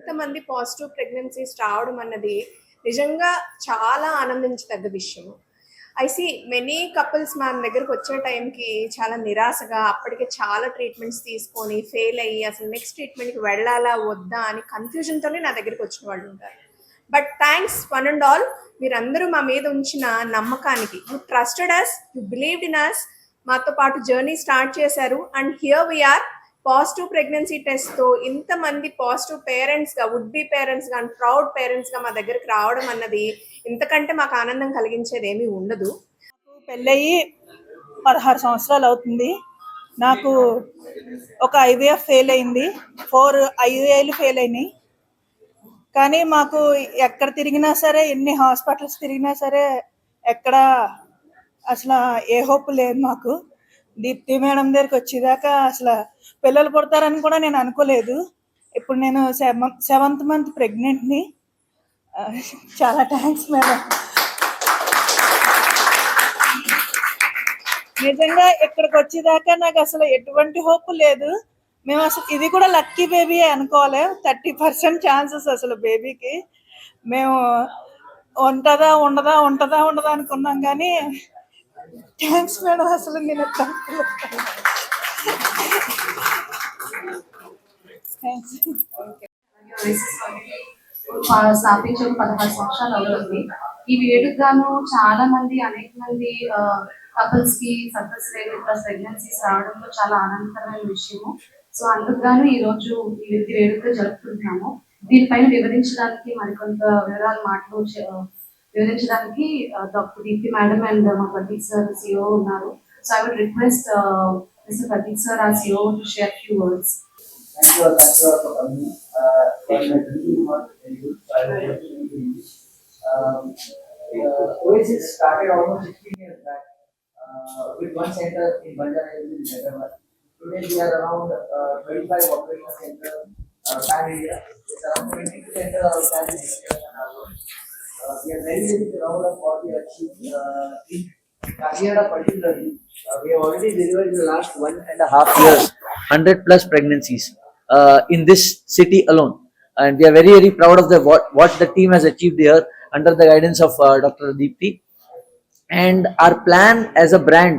ఇంతమంది positive pregnancies రావడం అన్నది నిజంగా చాలా ఆనందించదగ్గ విషయము. ఐ సీ మెనీ కపుల్స్ మన దగ్గరకు వచ్చే టైంకి చాలా నిరాశగా అప్పటికే చాలా ట్రీట్మెంట్స్ తీసుకొని ఫెయిల్ అయ్యి అసలు నెక్స్ట్ ట్రీట్మెంట్కి వెళ్ళాలా వద్దా అని కన్ఫ్యూజన్తోనే నా దగ్గరికి వచ్చిన వాళ్ళు ఉంటారు. But thanks one and all, మీరందరూ మా మీద ఉంచిన నమ్మకానికి. You trusted us, you believed in us, మాతో పాటు జర్నీ స్టార్ట్ చేశారు. And here we are positive pregnancy టెస్ట్తో ఇంతమంది పాజిటివ్ పేరెంట్స్గా, వుడ్ బి పేరెంట్స్గా అండ్ ప్రౌడ్ పేరెంట్స్గా మా దగ్గరికి రావడం అన్నది ఇంతకంటే మాకు ఆనందం కలిగించేది ఏమీ ఉండదు. పెళ్ళయి 16 సంవత్సరాలు అవుతుంది. నాకు ఒక IVF ఫెయిల్ అయింది, 4 IUIలు ఫెయిల్ అయినాయి. కానీ మాకు ఎక్కడ తిరిగినా సరే, ఎన్ని హాస్పిటల్స్ తిరిగినా సరే ఎక్కడ అసలు ఏ హోప్ లేదు మాకు. దీప్తి మేడం దగ్గరికి వచ్చేదాకా అసలు పిల్లలు పుడతారని కూడా నేను అనుకోలేదు. ఇప్పుడు నేను 7th మంత్ ప్రెగ్నెంట్ని. చాలా థ్యాంక్స్ మేడం. నిజంగా ఇక్కడికి వచ్చేదాకా నాకు అసలు ఎటువంటి హోప్ లేదు. మేము అసలు ఇది కూడా లక్కీ బేబీ అనుకోవాలి. 30% ఛాన్సెస్ అసలు బేబీకి. మేము ఉంటుందా ఉండదా అనుకున్నాం. కానీ థ్యాంక్స్ మేడం. అసలు నేను స్థాపించడం 16 సంవత్సరాలు అవుతుంది. ఈ వేడుక గాను చాలా మంది, అనేక మంది కపుల్స్ కి సక్సెస్ రేట్ ప్లస్ ప్రెగ్నెన్సీస్ రావడంలో చాలా ఆనందకరమైన విషయము. సో అందుకు గాను ఈ రోజు ఈ వేడుక జరుపుకుంటున్నాము. దీనిపైన వివరించడానికి మరికొంత మాటలు వివరించడానికి డాక్టర్ దీప్తి మేడం అండ్ మా ప్రతీక్ సార్ CEO ఉన్నారు. So I would request mister Prateek sir ఆ CEO to share few words. Thanks for coming. Oasis started almost 16 years back with one center in Bandara Hills in Hyderabad. Today we are around 25 operational centers pan India. It's around 22 centers outside India. We are very proud of what we achieved in Kakinada particularly. We have already delivered in the last 1.5 years 100 plus pregnancies in this city alone, and we are very very proud of what the team has achieved here under the guidance of Dr. Deepthi. And our plan as a brand